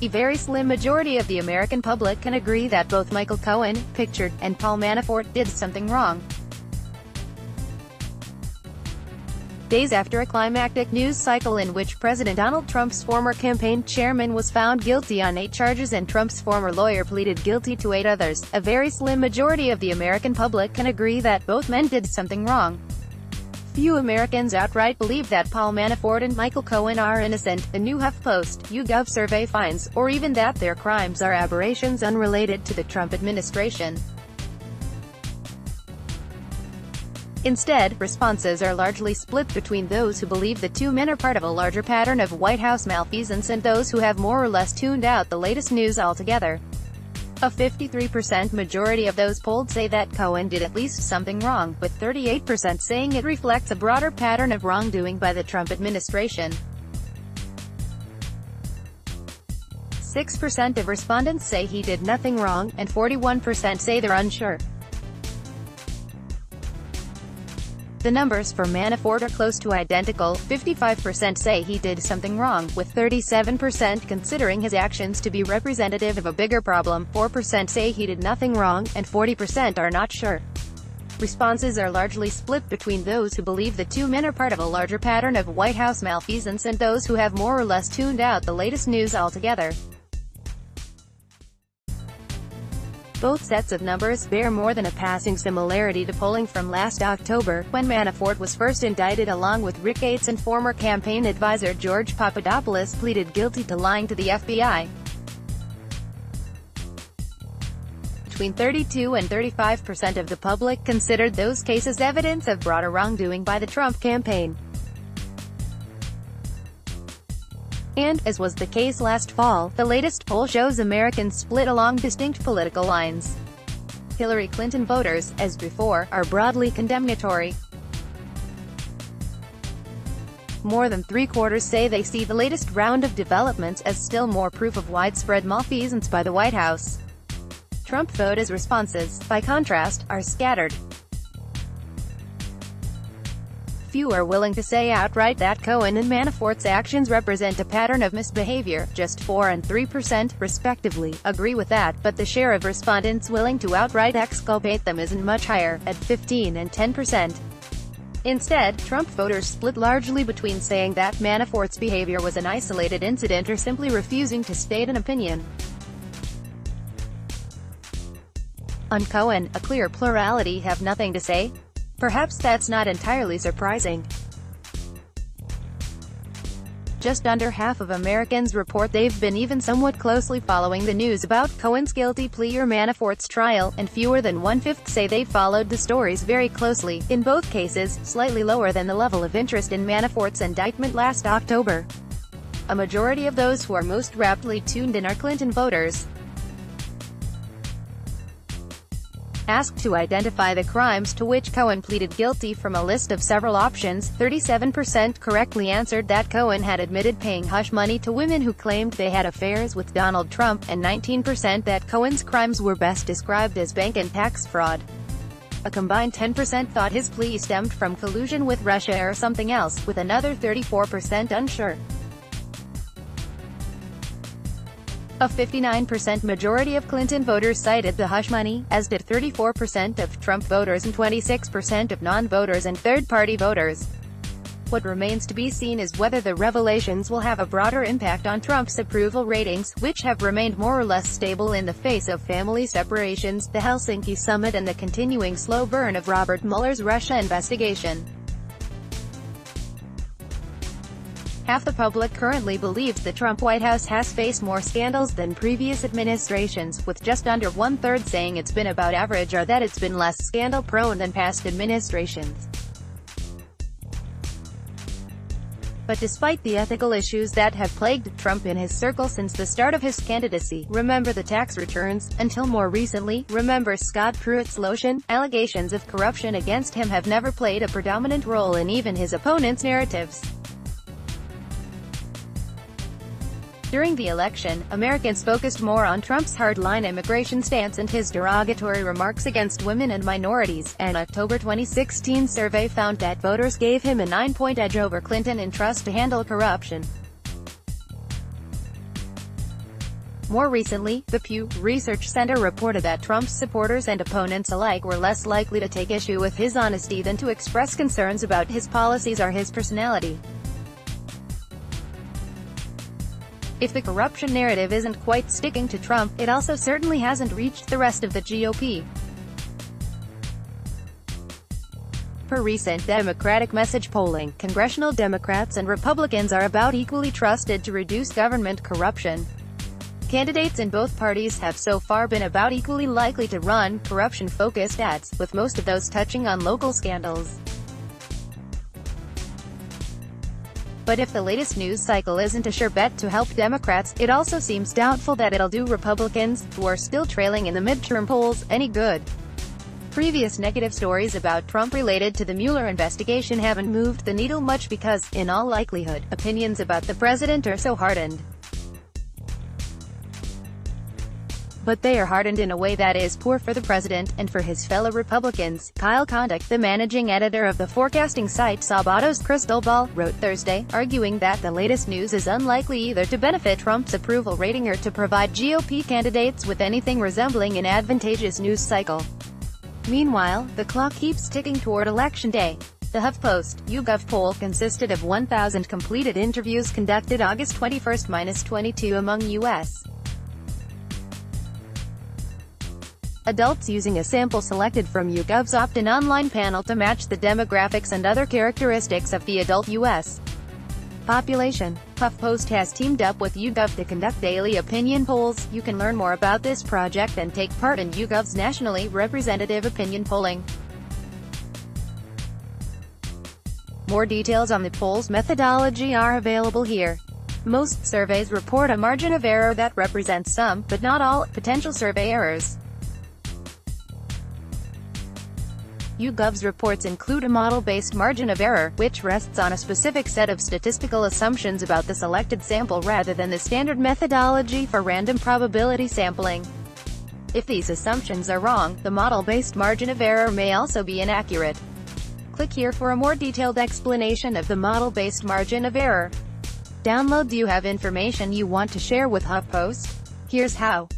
A very slim majority of the American public can agree that both Michael Cohen, pictured, and Paul Manafort did something wrong. Days after a climactic news cycle in which President Donald Trump's former campaign chairman was found guilty on 8 charges and Trump's former lawyer pleaded guilty to 8 others, a very slim majority of the American public can agree that both men did something wrong. Few Americans outright believe that Paul Manafort and Michael Cohen are innocent, a new HuffPost, YouGov survey finds, or even that their crimes are aberrations unrelated to the Trump administration. Instead, responses are largely split between those who believe the two men are part of a larger pattern of White House malfeasance and those who have more or less tuned out the latest news altogether. A 53% majority of those polled say that Cohen did at least something wrong, with 38% saying it reflects a broader pattern of wrongdoing by the Trump administration. 6% of respondents say he did nothing wrong, and 41% say they're unsure. The numbers for Manafort are close to identical. 55% say he did something wrong, with 37% considering his actions to be representative of a bigger problem. 4% say he did nothing wrong, and 40% are not sure. Responses are largely split between those who believe the two men are part of a larger pattern of White House malfeasance and those who have more or less tuned out the latest news altogether. Both sets of numbers bear more than a passing similarity to polling from last October, when Manafort was first indicted along with Rick Gates and former campaign advisor George Papadopoulos pleaded guilty to lying to the FBI. Between 32 and 35% of the public considered those cases evidence of broader wrongdoing by the Trump campaign. And, as was the case last fall, the latest poll shows Americans split along distinct political lines. Hillary Clinton voters, as before, are broadly condemnatory. More than 3/4 say they see the latest round of developments as still more proof of widespread malfeasance by the White House. Trump voters' responses, by contrast, are scattered. Few are willing to say outright that Cohen and Manafort's actions represent a pattern of misbehavior. Just 4 and 3%, respectively, agree with that, but the share of respondents willing to outright exculpate them isn't much higher, at 15 and 10%. Instead, Trump voters split largely between saying that Manafort's behavior was an isolated incident or simply refusing to state an opinion. On Cohen, a clear plurality have nothing to say. Perhaps that's not entirely surprising. Just under half of Americans report they've been even somewhat closely following the news about Cohen's guilty plea or Manafort's trial, and fewer than 1/5 say they followed the stories very closely, in both cases, slightly lower than the level of interest in Manafort's indictment last October. A majority of those who are most rapidly tuned in are Clinton voters. Asked to identify the crimes to which Cohen pleaded guilty from a list of several options, 37% correctly answered that Cohen had admitted paying hush money to women who claimed they had affairs with Donald Trump, and 19% that Cohen's crimes were best described as bank and tax fraud. A combined 10% thought his plea stemmed from collusion with Russia or something else, with another 34% unsure. A 59% majority of Clinton voters cited the hush money, as did 34% of Trump voters and 26% of non-voters and third-party voters. What remains to be seen is whether the revelations will have a broader impact on Trump's approval ratings, which have remained more or less stable in the face of family separations, the Helsinki summit and the continuing slow burn of Robert Mueller's Russia investigation. Half the public currently believes the Trump White House has faced more scandals than previous administrations, with just under 1/3 saying it's been about average or that it's been less scandal-prone than past administrations. But despite the ethical issues that have plagued Trump in his circle since the start of his candidacy, remember the tax returns, until more recently, remember Scott Pruitt's lotion, allegations of corruption against him have never played a predominant role in even his opponents' narratives. During the election, Americans focused more on Trump's hardline immigration stance and his derogatory remarks against women and minorities. An October 2016 survey found that voters gave him a 9-point edge over Clinton in trust to handle corruption. More recently, the Pew Research Center reported that Trump's supporters and opponents alike were less likely to take issue with his honesty than to express concerns about his policies or his personality. If the corruption narrative isn't quite sticking to Trump, it also certainly hasn't reached the rest of the GOP. Per recent Democratic message polling, congressional Democrats and Republicans are about equally trusted to reduce government corruption. Candidates in both parties have so far been about equally likely to run corruption-focused ads, with most of those touching on local scandals. But if the latest news cycle isn't a sure bet to help Democrats, it also seems doubtful that it'll do Republicans, who are still trailing in the midterm polls, any good. Previous negative stories about Trump related to the Mueller investigation haven't moved the needle much because, in all likelihood, opinions about the president are so hardened. But they are hardened in a way that is poor for the president, and for his fellow Republicans. Kyle Kondik, the managing editor of the forecasting site Sabato's Crystal Ball, wrote Thursday, arguing that the latest news is unlikely either to benefit Trump's approval rating or to provide GOP candidates with anything resembling an advantageous news cycle. Meanwhile, the clock keeps ticking toward Election Day. The HuffPost YouGov poll consisted of 1,000 completed interviews conducted August 21–22 among U.S. adults using a sample selected from YouGov's opt-in online panel to match the demographics and other characteristics of the adult U.S. population. HuffPost has teamed up with YouGov to conduct daily opinion polls. You can learn more about this project and take part in YouGov's nationally representative opinion polling. More details on the poll's methodology are available here. Most surveys report a margin of error that represents some, but not all, potential survey errors. YouGov's reports include a model-based margin of error, which rests on a specific set of statistical assumptions about the selected sample rather than the standard methodology for random probability sampling. If these assumptions are wrong, the model-based margin of error may also be inaccurate. Click here for a more detailed explanation of the model-based margin of error. Download. Do you have information you want to share with HuffPost? Here's how.